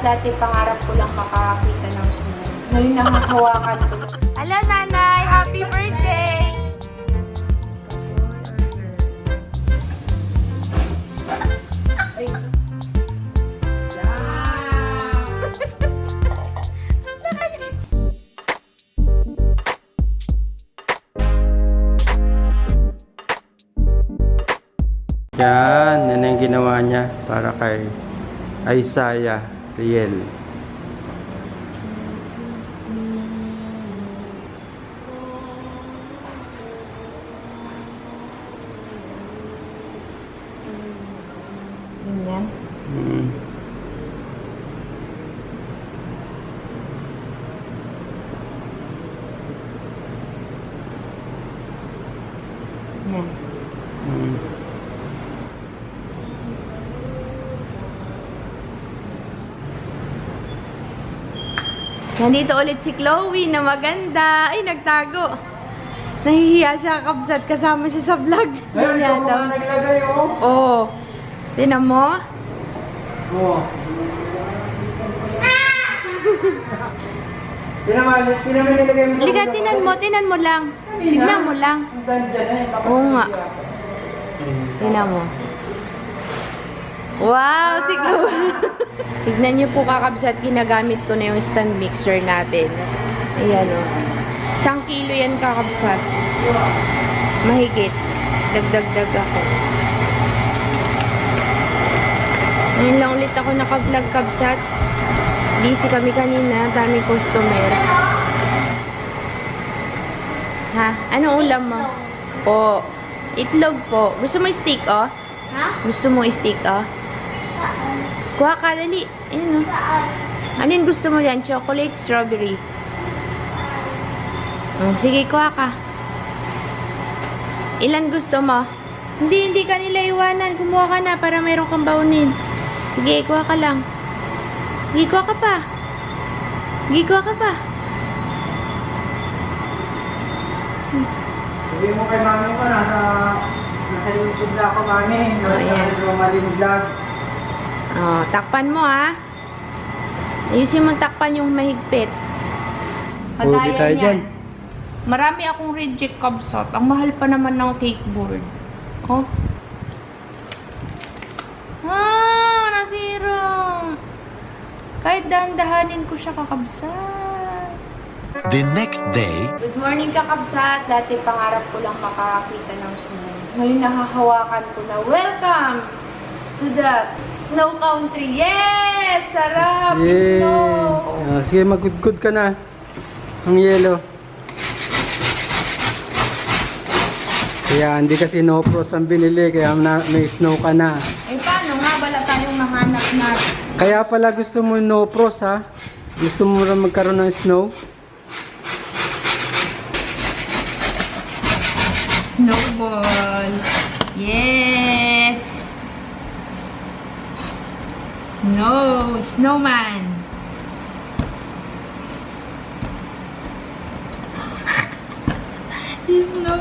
Dati pangarap ko lang makakita ng snow. Ngayon nakakawakan ko. Hello, Nanay! Happy birthday! Yan ang ginawa niya para kay Isaiah Riel. Ganyan. Yan. Nandito ulit si Chloe na maganda. Ay, nagtago. Nahihiya siya kabsat. Kasama siya sa vlog. Hindi niya alam. Naglagay, oh. Oo. Tinan mo. Oh. Tinaman nilagay mo sa Liga, tinan mo lang. Tignan mo lang. Ang ganda na eh. Oo nga. Tinan mo. Wow, si Chloe. Tignan niyo po kakabsat, ginagamit ko na yung stand mixer natin. Ayan o. 1 kilo yan kakabsat. Mahigit. Dagdag ako. Ngayon lang ulit ako naka-vlog kabsat. Busy kami kanina, daming customer. Ha? Anong ulam mo? Po. Itlog po. Gusto mo steak oh? Ha? Gusto mo steak oh? Kuha ka, dali. Ayan o. Alin gusto mo yan? Chocolate, strawberry. Sige, kuha ka. Ilan gusto mo? Hindi ka nila iwanan. Kumuha ka na para mayroon kang baunin. Sige, kuha ka lang. Sige, kuha ka pa. Sige, kuha ka pa. Sabi mo kay mami ko, nasa YouTube na ako, mami. Ayan. Maling vlogs. Oh, takpan mo ha. Ayusin mo takpan yung mahigpit. Huli tayo dyan. Marami akong reject kabsat. Ang mahal pa naman ng cake board. Oh. Nasira. Kahit dahan-dahanin ko siya kakabsat. The next day, Good morning kakabsat. Dati pangarap ko lang makakita ng snow. Ngayon nahahawakan ko na. Welcome to the snow country. Yes! Sarap! Snow! Sige, mag-good ka na. Ang yelo. Kaya hindi kasi no pros ang binili, kaya may snow ka na. Eh paano nga bala tayong mahanap na Kaya pala gusto mo no pros ha? Gusto mo rin magkaroon ng snow? snowball? Yes! Snowman. Snow.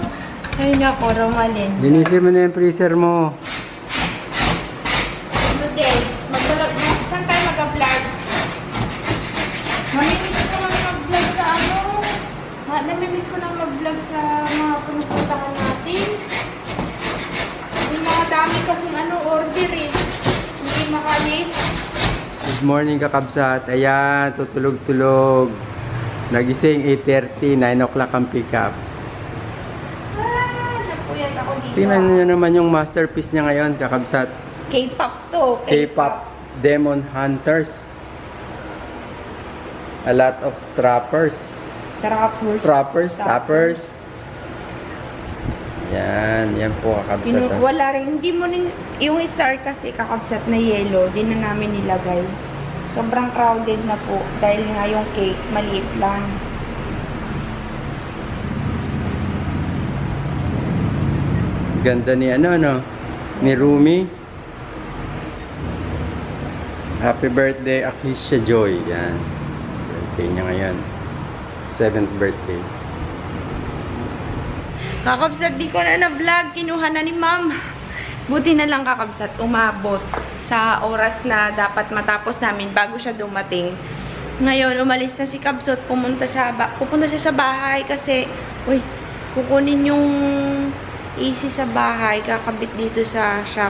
Ay nako, Romalyn. Linisin mo na yung freezer mo. Okay, mag-vlog. Saan tayo mag-vlog? Namimiss ko lang mag-vlog sa ano. Namimiss ko lang mag-vlog sa mga pinupuntahan natin. Yung mga dami kasing order eh. Hindi makalis. Good morning kakabsat. Ayan, tutulog-tulog. Nagising 8:30, 9 o'clock ang pick up. Napuyat ako dito. Tingnan nyo naman yung masterpiece niya ngayon kakabsat. K-pop to. K-pop Demon Hunters. A lot of trappers. Tappers. Yan po kakabsat. Wala rin, hindi mo rin, yung star kasi kakabsat na yellow, di na namin nilagay. Sobrang crowded na po, dahil nga yung cake, maliit lang. Ganda ni ni Rumi. Happy birthday, Akisha Joy. Yan. Birthday niya ngayon. 7th birthday. Kakabsat, di ko na na-vlog. Kinuha na ni ma'am. Buti na lang kakabsat, umabot. sa oras na dapat matapos namin bago siya dumating. Ngayon, umalis na si Kabsot, pupunta siya sa bahay kasi, uy, kukunin yung AC sa bahay, kakabit dito sa shop.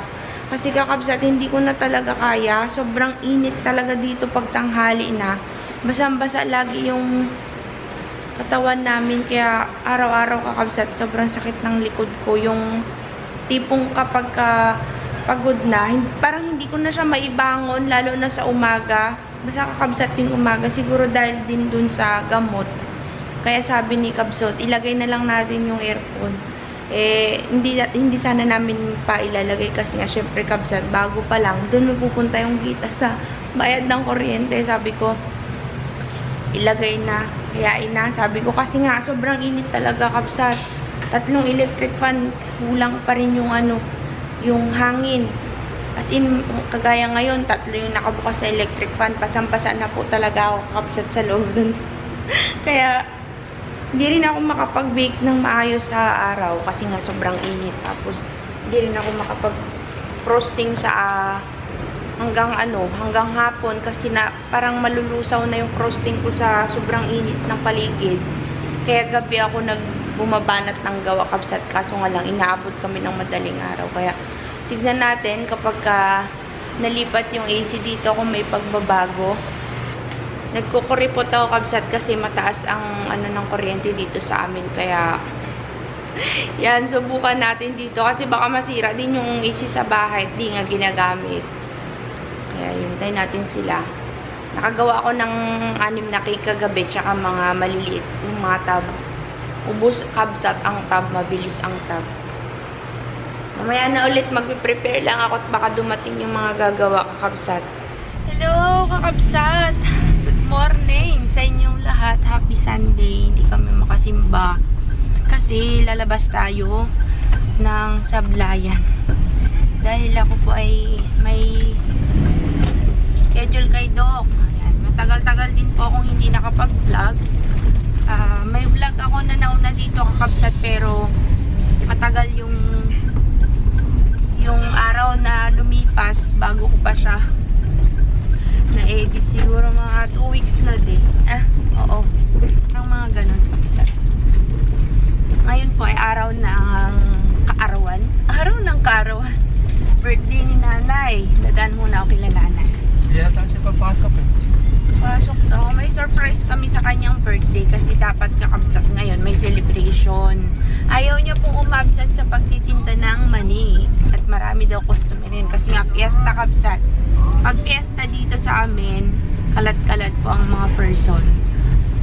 Kasi kakabsat, hindi ko na talaga kaya. Sobrang init talaga dito pag tanghali na. Basang-basa lagi yung katawan namin. Kaya araw-araw kakabsat, sobrang sakit ng likod ko. Yung tipong kapag pagod na, parang hindi ko na siya maibangon, lalo na sa umaga. Basta kakabsat yung umaga, siguro dahil din dun sa gamot. Kaya sabi ni Kabsot, ilagay na lang natin yung aircon. Hindi sana namin pa ilalagay kasi nga syempre Kabsat, bago pa lang, dun pupunta yung kita sa bayad ng kuryente. Sabi ko, ilagay na, kayain na. Sabi ko kasi nga, sobrang init talaga Kabsat. 3 electric fan, kulang pa rin yung yung hangin. As in, kagaya ngayon, 3 yung nakabukas sa electric fan. Pasang-pasa na po talaga ako Kabsat sa loob dun. Kaya, hindi rin ako makapag-bake ng maayos sa araw kasi nga sobrang init. Tapos, hindi rin ako makapag-frosting sa hanggang hapon kasi na parang malulusaw na yung frosting ko sa sobrang init ng paligid. Kaya gabi ako bumabanat ng gawa Kabsat. Kaso nga lang, inaabot kami ng madaling araw. Kaya, tignan natin kapag nalipat yung AC dito kung may pagbabago. Nagkukuripot ako Kabsat kasi mataas ang ng kuryente dito sa amin. Kaya yan, subukan natin dito kasi baka masira din yung AC sa bahay. Di nga ginagamit. Kaya yun, tayo natin sila. Nakagawa ako ng 6 na cake kagabi tsaka mga maliliit yung mga tab. Ubus Kabsat ang tab, mabilis ang tab. Mamaya na ulit magpe-prepare lang ako at baka dumating yung mga gagawa kakabsat. Hello kakabsat! Good morning sa inyong lahat. Happy Sunday. Hindi kami makasimba kasi lalabas tayo ng sablayan. Dahil ako po ay may schedule kay Doc. Ayan. Matagal-tagal din po akong hindi nakapag-vlog. May vlog ako na nauna dito kakabsat pero matagal yung araw na lumipas bago ko pa siya na-edit. Siguro mga 2 weeks na din. Oo. Parang mga ganun paksa. Ngayon po ay araw ng kaarawan. Araw ng kaarawan. Birthday ni nanay. Dadaan muna ako kila nanay. Kaya tayo siya papasok eh. Pasok daw. May surprise kami sa kanyang birthday kasi dapat kakabsat ngayon. May celebration. Ayaw niya pong umabsent sa pagtitinda ng mani. At marami daw customer yun. Kasi nga fiesta kabsat. Pag fiesta dito sa amin, kalat-kalat po ang mga person.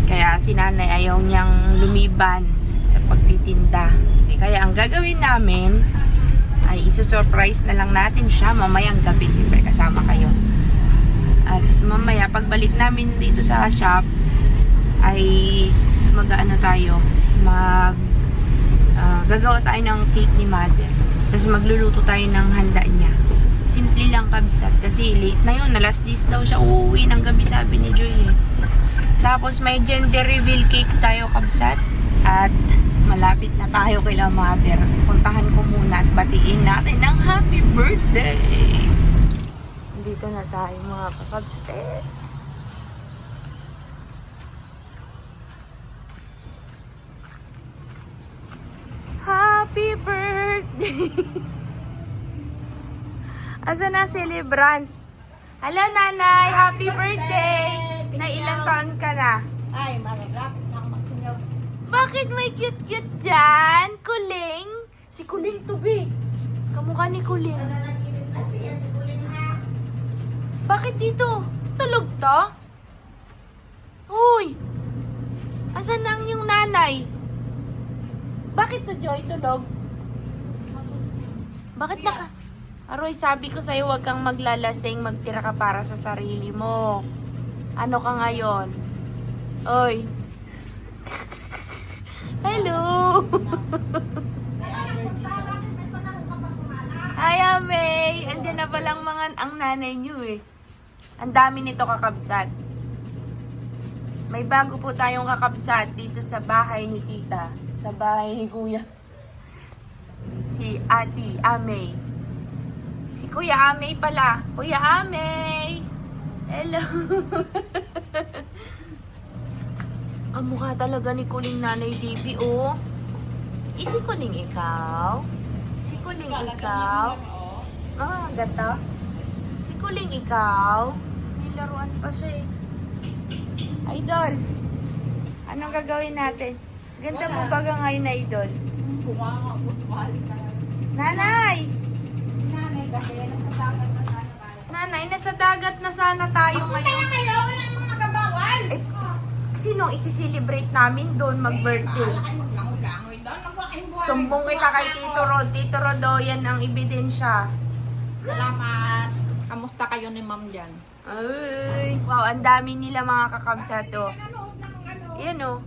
Kaya si nanay ayaw niyang lumiban sa pagtitinda. Kaya ang gagawin namin ay isa-surprise na lang natin siya mamayang gabi. Siyempre kasama kayo. At mamaya, pagbalik namin dito sa shop, ay gagawa tayo ng cake ni mother. Kasi magluluto tayo ng handa niya. Simple lang kabsat. Kasi late na yun. Alas 10 daw siya uuwi ng gabi, sabi ni Joy eh. Tapos may gender reveal cake tayo kabsat. At malapit na tayo kay la mother. Puntahan ko muna at batiin natin ng happy birthday. Dito na tayo mga kakabsate. Happy birthday! Asa na celebrant? Hello nanay! Happy birthday! Na ilang taon ka na? Ay, malapit na ako magsinyog. Bakit may cute-cute dyan? Kuling? Si Kuling to be. Kamukha ni Kuling. Bakit dito? Tulog to? Uy! Asan na ang yung nanay? Bakit to, Joy? Tulog? Bakit naka... Aroy, sabi ko sa'yo, huwag kang maglalasing, magtira ka para sa sarili mo. Ano ka ngayon? Oy! Hello! Hi, Amay! Andiyan na palang ang nanay niyo eh. Ang dami nito kakabsat. May bago po tayong kakabsat dito sa bahay ni tita. Sa bahay ni kuya. Si Ate Amay. Si Si Kuya Amey pala. Kuya Amey! Hello! Ang mukha talaga ni Kuling Nanay Davy, oh. Si Kuling ikaw? Si Kuling ikaw? Ah, gata? Si Kuling ikaw? May laruan pa siya eh. Idol! Anong gagawin natin? Ganda mo ba ngayon na Idol? Nanay! Nanay, nasa dagat na sana tayo ngayon. Wala namang magabawal. Eh, sinong isi-celebrate namin doon mag-birthday? Maglangoy-langoy doon. Magwakain-buhay. Sumbong kita kay Tito Rod. Tito Rod, oh, yan ang ebidensya. Salamat. Kamusta kayo ni ma'am dyan? Ay, wow, ang dami nila mga kakabsat, oh. Nanood ng ano? Yan, oh.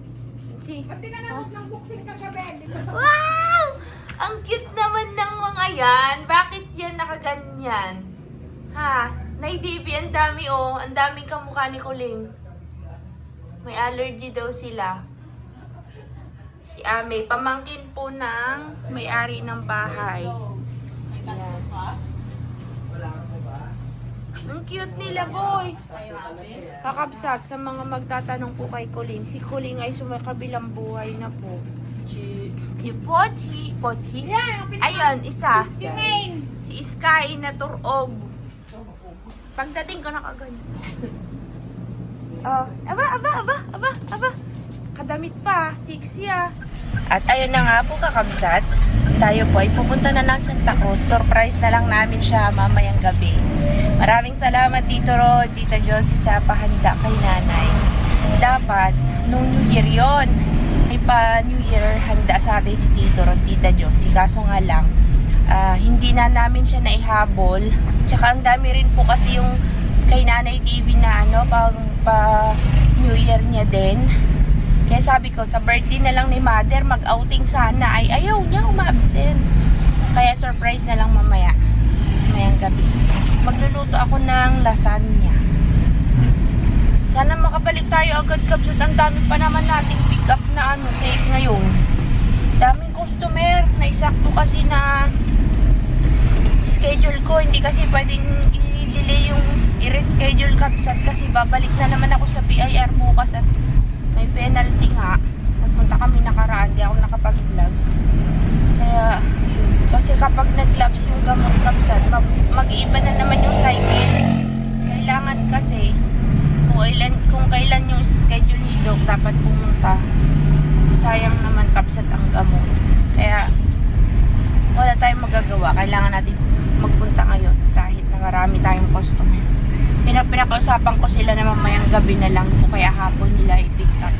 Si. Ba't di ka nanood ng boxing kagabi? Di ba sa Wow! Ang cute naman ng mga yan. Bakit yan nakaganyan? Ha? Nay Davy, ang dami, oh. Ang daming kamukha ni Kuling. May allergy daw sila. Si Ame, pamangkin po ng may-ari ng bahay. Yan. Ang cute nila, boy. Kakabsat, sa mga magtatanong po kay Kuling, si Kuling ay sumakabilang buhay na po. Si Pochi. Pochi? Ayun, isa. Si Sky na turog. Pagdating ko nakaganyan. Oh, aba. Kadamit pa, sexy ah. At ayun na nga po kakabsat, tayo po ay pupunta na ng Santa Cruz. Surprise na lang namin siya mamayang gabi. Maraming salamat Tito Rod, Tita Josie sa pahanda kay nanay. Dapat, nung New Year yon, may pa New Year handa sa atin si Tito Rod, Tita Josie. Kaso nga lang, hindi na namin siya naihabol. Tsaka ang dami rin po kasi yung kay Nanay TV na ano, pa New Year niya din. Kaya sabi ko, sa birthday na lang ni Mother, mag-outing sana. Ay, ayaw niya umabsent. Kaya surprise na lang mamaya. Mamayang gabi. Magluluto ako ng lasagna. Sana makabalik tayo agad kapsat. Ang dami pa naman nating pick up na ano, cake ngayon. Daming customer. Naisakto kasi na schedule ko. Hindi kasi pwedeng i-delay yung i-reschedule kapsat kasi babalik na naman ako sa PIR bukas at may penalty nga. Nagpunta kami nakaraan, di ako nakapag-vlog. Kaya, yun. Kasi kapag nag-labs yung gamot kapsat, mag-iiba na naman yung cycle. Kailangan kasi, kung kailan yung schedule ni Doc, dapat pumunta. Sayang naman kapsat ang gamot. Kaya, wala tayong magagawa. Kailangan natin magpunta ngayon kahit na marami tayong customer. Pinakausapan ko sila na mamayang gabi na lang o kaya hapon nila i-pick up.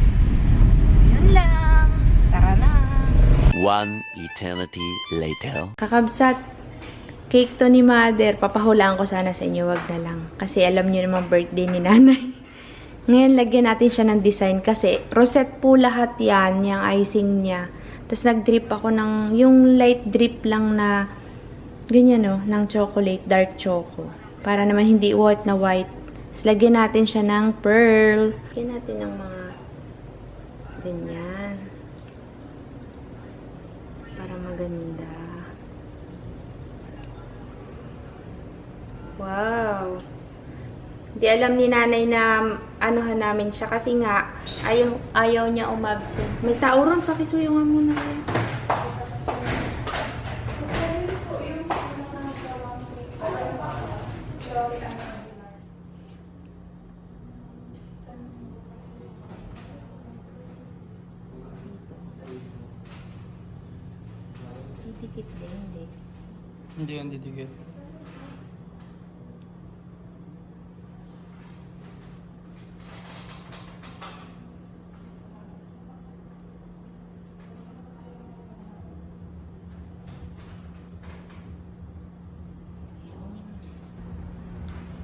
So, yun lang. Tara na. One eternity later. Kakabsat, cake to ni Mother. Papahulaan ko sana sa inyo, wag na lang. Kasi alam niyo naman birthday ni Nanay. Ngayon, lagyan natin siya ng design kasi rosette po lahat yan, yung icing niya. Tapos nag-drip ako ng, yung light drip lang na, ganyan o, ng chocolate, dark choco. Para naman hindi white na white. Tapos lagyan natin siya ng pearl. Lagyan natin ng mga ganyan. Para maganda. Wow! Hindi alam ni Nanay na anuhan namin siya kasi nga ayaw niya umabsent. May tao ron, pakisuyungan muna kayo. Dikit din, hindi. Hindi yan didikit.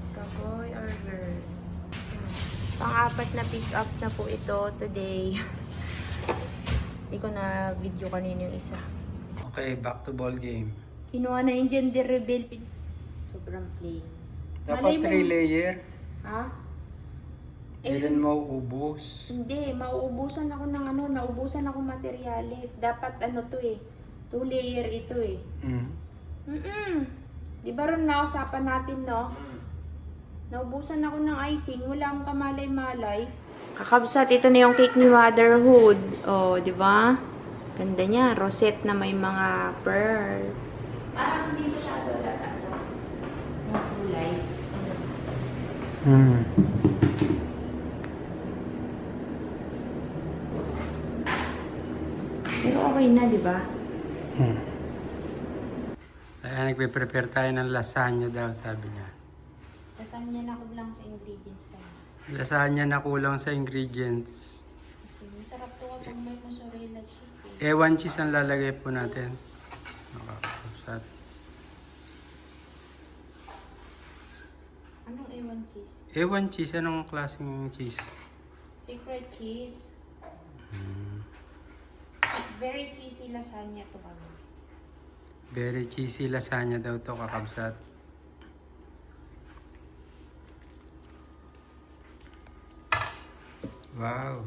So, boy or girl? Pang-apat na pick up na po ito today. Hindi ko na video kanina yung isa. Okay, back to ball game. Kinuha na yung gender reveal. Sobrang plain. Dapat Malay mo. 3 layer. Ha? Hindi rin mauubos. Hindi, mauubusan ako ng ano, naubusan ako materyales. Dapat ano to eh, 2 layer ito eh. Mm. Di ba ron nausapan natin, no? Naubusan ako ng icing. Wala akong kamalay-malay. Kakabsat, ito na yung cake ni Motherhood. Oh, di ba? Ganda niya. Rosette na may mga pearl. Parang hindi masyado lata. Yung kulay. Pero okay na, di ba? Ayan, nagpe-prepare tayo ng lasagna daw, sabi niya. Lasagna na kulang sa ingredients kaya. Lasagna na kulang sa ingredients. Kasi masarap to kapag may mozzarella cheese eh. Ewan cheese ang lalagay po natin. Nakakapsat. Anong A1 cheese? Ewan cheese, anong klaseng cheese? Secret cheese. Very cheesy lasagna to kami. Very cheesy lasagna daw to, kakabsat. Wow.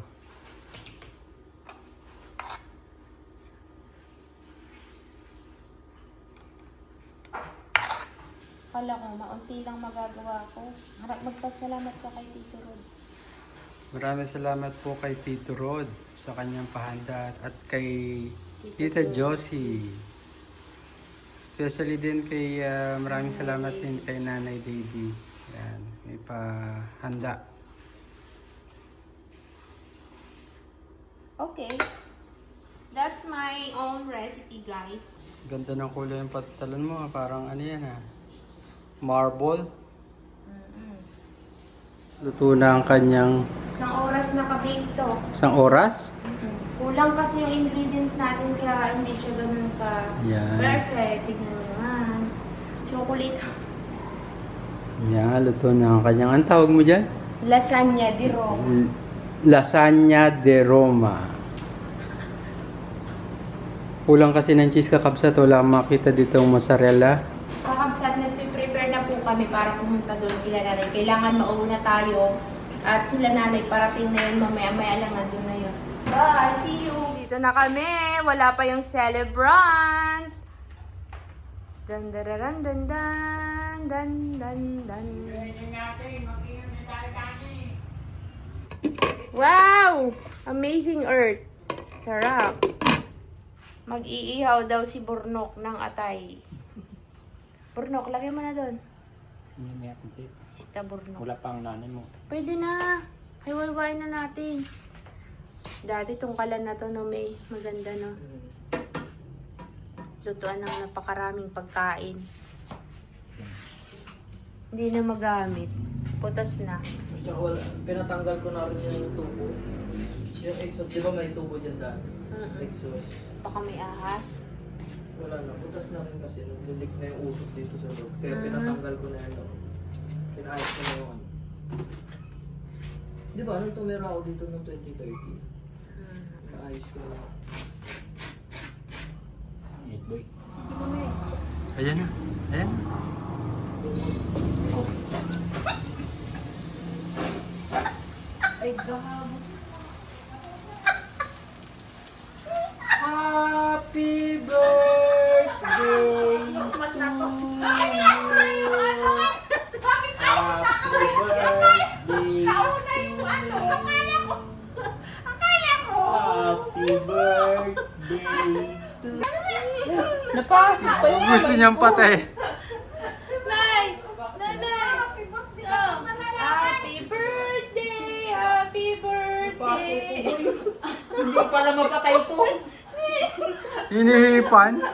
Kala ko, maunti lang magagawa ko. Harap magpasalamat ka kay Tito Rod. Maraming salamat po kay Tito Rod sa kanyang pahanda at kay Tita Josie. Especially din kay maraming salamat din kay Nanay Baby. Yan, may pahanda. Okay. That's my own recipe, guys. Ganda ng kulay ng patalan mo, parang ano yan ha? Marble. Luto na ang kanyang Isang oras nakabake to. isang oras. Kulang kasi yung ingredients natin kaya hindi siya ganun ka Yan. perfect. Tignan mo naman. Chocolate. Yan, luto na ang kanyang, ang tawag mo dyan? Lasagna di Roma. Lasagna de Roma. Kulang kasi ng cheese, kakabsat. Wala akong makita dito ang mozzarella. Kakabsat, nagpe-prepare na po kami para pumunta doon kila nanay. Kailangan mauna tayo. At sila nanay, parating na yun mamaya-maya lang nandun na yun. Bye! See you! Dito na kami! Wala pa yung celebrant! Dan dan dan dan dan dan dan. Wow! Amazing Earth! Sarap! Mag-iihaw daw si Burnok ng atay. Burnok, lagay mo na doon. Hindi may akong Sita Burnok. Wala pang nanay mo. Pwede na. Hiwa-hiwain na natin. Dati tong kalan na to no, may maganda no. Lutuan ng napakaraming pagkain. Hindi na magamit. Putas na. Basta wala, pinatanggal ko na rin yung tubo. Yung exhaust, di ba may tubo dyan daan? Exhaust. Baka may ahas. Wala na, butas na rin kasi nung dilig na yung usok dito sa loob. Kaya pinatanggal ko na yun. Pinaayos ko na yung ano. Di ba, nung tumira ako dito noong 2030, naayos ko na. Yes, boy. Ayan na. Ayan. Ay, gahabo. Happy birthday to you. Happy birthday. Napasok pa yun. Gusto niyang patay. Nay! Nanay! Happy birthday! Happy birthday! Hindi pala mapatay to. Hinihipan.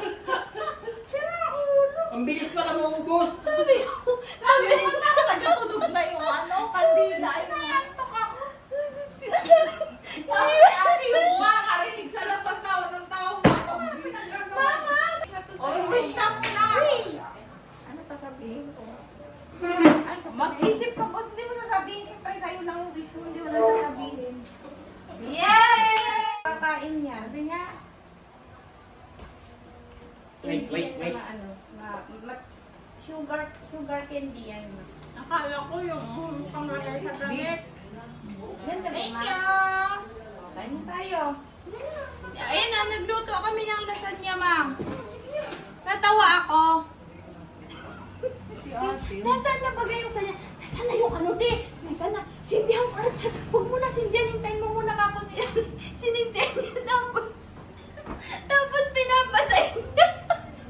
Ang bilis pala maubos. Sabi mo nagatunog na yung ano, kandila. Ate, yung makakarinig sa labas tao ng tao. Mama! Wish ka muna! Ano sasabihin ko? Mag-isip ka, ba't hindi mo sasabihin? Siyempre sa'yo lang yung wish mo, hindi mo na sasabihin. Yay! Kakain niya. Sabi niya, Wait, wait, wait. Ano, sugar candy yan. Akala ko yung pangalay sa damit. Ganda ba, ma? Kain na tayo. Ayan na, nagluto kami ng lasagna, ma'am. Natawa ako. Nasaan na bagay yung sanya? Nasaan na yung ano, te? Nasaan na? Sindihan ko na siya. Huwag mo na sindihan. Hintayin mo muna kapos yan. Sinindihan niya. Tapos pinapatay niya.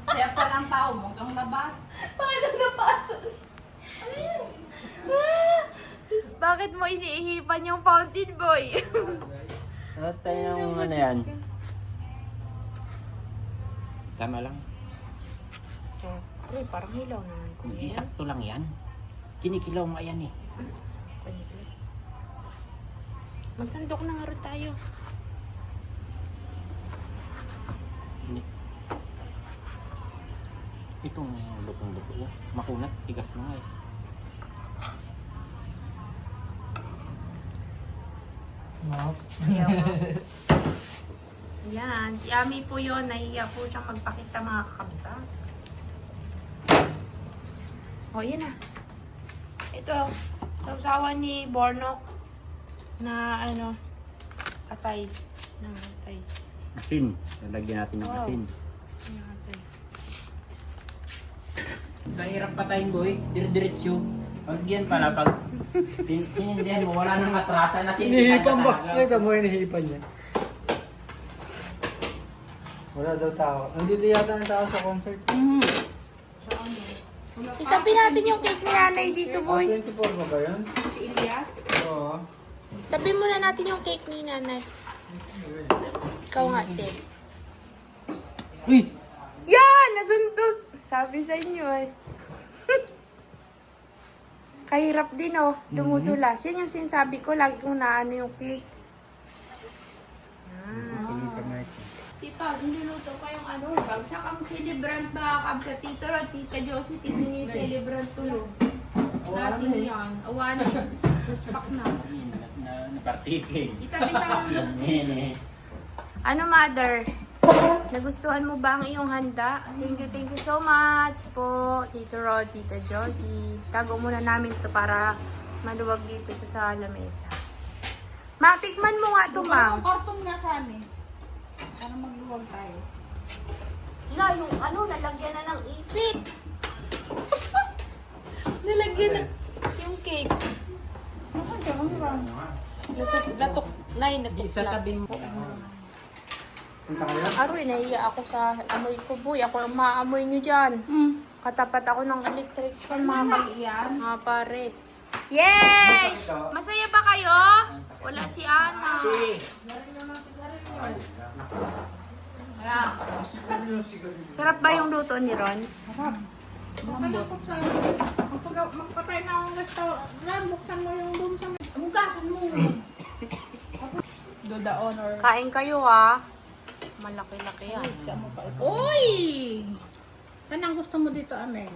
Kaya pala ang tao mo, kang labas. Paano napasok? Ah! Tapos bakit mo iniihipan yung fountain boy? Ano tayo ng ano yan? Tama lang. Ay, parang hilaw naman ko Hindi yan. sakto lang yan. Kinikilaw mo yan eh. Magsandok na nga rin tayo. Hindi. Itong lupong-lupo. Makunat. Tigas na nga eh. Ayaw mo. Yan. Si Ami po yun. Nahiya po siyang magpakita mga kakabsa. O, yan na. Ito. Sausawan ni Bornok na ano, atay. Na atay. Asin. Lalagyan natin ng Wow. asin. Na atay. Kahirap patayin boy. Dir-diretso. Pag yan pala, pag sinindihan mo, wala nang atrasa na sindihan ka Hinihipan ba? talaga. Ito mo hinihipan niya. Wala daw tao. Nandito yata ang tao sa concert. Itabi natin yung cake ni nanay dito, boy. 24 ba ba yun? Si Elias. Oo. Tabi muna natin yung cake ni nanay. Ikaw nga, te. Uy! Yan! Nasuntos! Sabi sa inyo eh. Kahirap din oh. Dumudulas. Yan yung sinasabi ko. Lagi kong naano yung cake. Piling kamay ko. Tita, niluluto ko yung ano. Bagsak ang celebrant mga kabs. Sa Tito Rod, Tita Josie, tingin yung celebrant tulog. Lasing yan. Awanin. Naspak na. Napartikin. Itabi sa Nene. Ano, mother? Nagustuhan mo ba ang iyong handa? Thank you so much po, Tito Rod, Tita Josie. Tago muna namin to para maluwag dito sa lamesa. Ma, tikman mo nga ito, ma. Ang karton nga saan eh. Para magluwag tayo. Na, yung ano, nalagyan na ng ipit. Nalagyan na yung cake. Natok, Sa tabi mo. Punta kayo? Aroy, nahiya ako sa amoy ko, boy. Ako ang maamoy nyo dyan. Katapat ako ng electric fan, mga pare. Yes! Masaya ba kayo? Wala si Ana. Sarap ba yung luto ni Ron? Magpatay na akong restaurant. Buksan mo yung room sa bukasan mo. Do the honor. Kain kayo, ha? Malaki-laki yan. Uy! Anong gusto mo dito, Ameng?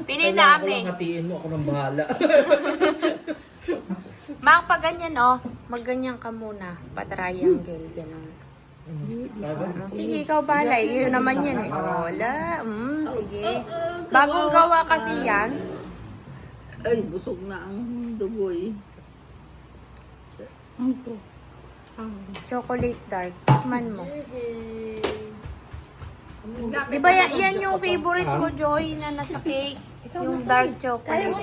Pili na Kailangan ko lang kami. hatiin mo, ako nang bahala. Mak, pag ganyan, oh. Magganyan ka muna. Pa-triangle, gano'n. Sige, ikaw bahala. Yun naman yan, eh. Oh, wala. Sige. Bagong gawa kasi yan. Ay, busog na ang dugoy. Ito. Chocolate dark. Tikman mo. Di ba yan yung favorite ko, Joy, na nasa cake? Yung dark chocolate.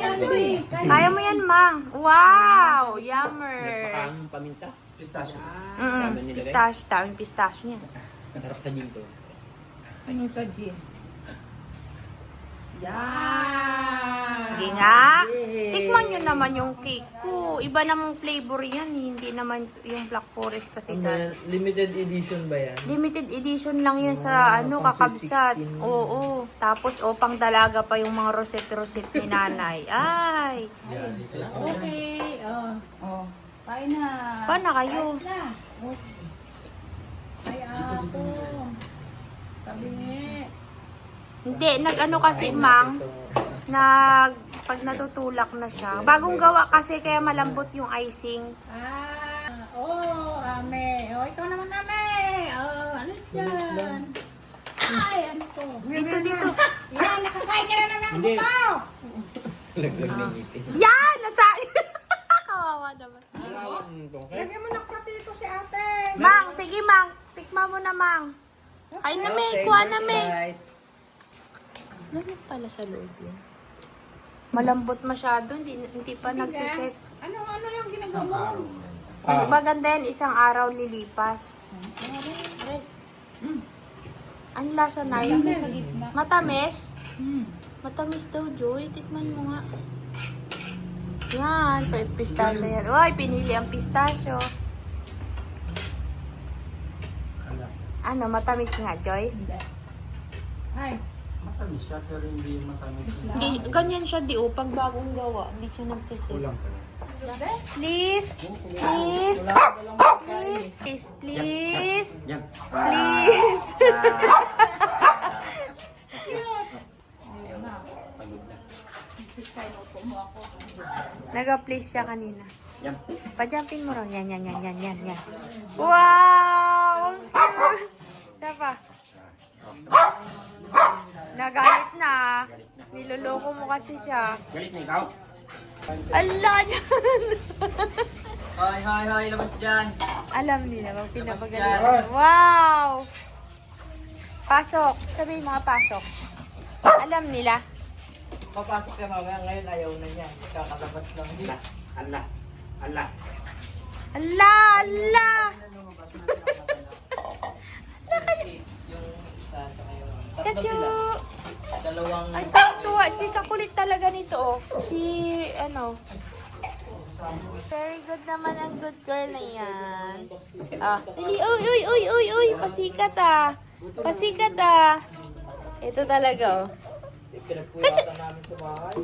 Kaya mo yan, Mang. Wow! Yummers. Paminta. Pistachio. Pistachio. Tawin pistachio niya. Harap sa dito. Ano sa gin? Yan! Sige nga. Tikman nyo naman yung cake ko. Iba namang flavor yan. Hindi naman yung Black Forest kasi dati. Limited edition ba yan? Limited edition lang yan sa ano, pang kakabsat. sweet 16. Oo. Tapos, pang dalaga pa yung mga roset-roset ni nanay. Ay! Okay. Oh. Kain na. Paano kayo? Ay, ako. Sabi niya. Hindi, nag-ano kasi, Mang, pag natutulak na siya. Bagong gawa kasi, kaya malambot yung icing. Ame. Ikaw naman, Ame. Ano yan? Ay, ano to? Dito. Yan, nakakain ka na ng Hindi. bukaw. Laglag na ngipin. Yan! Nasa... Kawawa naman. Lagyan mo ng platito si ate. Mang, sige, Mang. Tikma mo na, Mang. Kain na, May. Kuha na, May. Right. Ganyan pala sa loob yun. Malambot masyado, hindi pa nagsiset. Ano yung ginagawa mo? Maganda yan, isang araw lilipas. Ang lasa na yun. Matamis? Matamis daw, Joy. Tikman mo nga. Yan, pistachio yan. Uy, pinili ang pistachio. Ano, matamis nga, Joy? Ay, Matamis siya, pero hindi matamis. Ganyan siya, di pag bagong gawa. Hindi siya nagsisit. Kulang pa. Please. Please. Please. Please. Yan. Please. Pagod na. Nag-please siya kanina. Yan. Pa-jumpin mo ron. Yan. Wow! Ang cute! Siya pa. Nagalit na. Niloloko mo kasi siya. Galit na ikaw. Allah dyan! Hi, labas dyan. Alam nila, pag pinapagalit. Wow! Pasok. Sabihin mga pasok. Alam nila. Papasok ka mamaya, ngayon ayaw na niya. Kakalabas lang din. Allah. Allah. Allah! Allah! Yung isa sa ngayon. Tatlo Kachu! sila. Dalawang... Ay, tuwa. Si kakulit talaga nito, oh. Si, ano. Very good naman ang good girl na yan. Ah, dali. Uy. Pasikat, ah. Pasikat, ah. Ito talaga, oh. Pinagpuyatan namin sa bahay.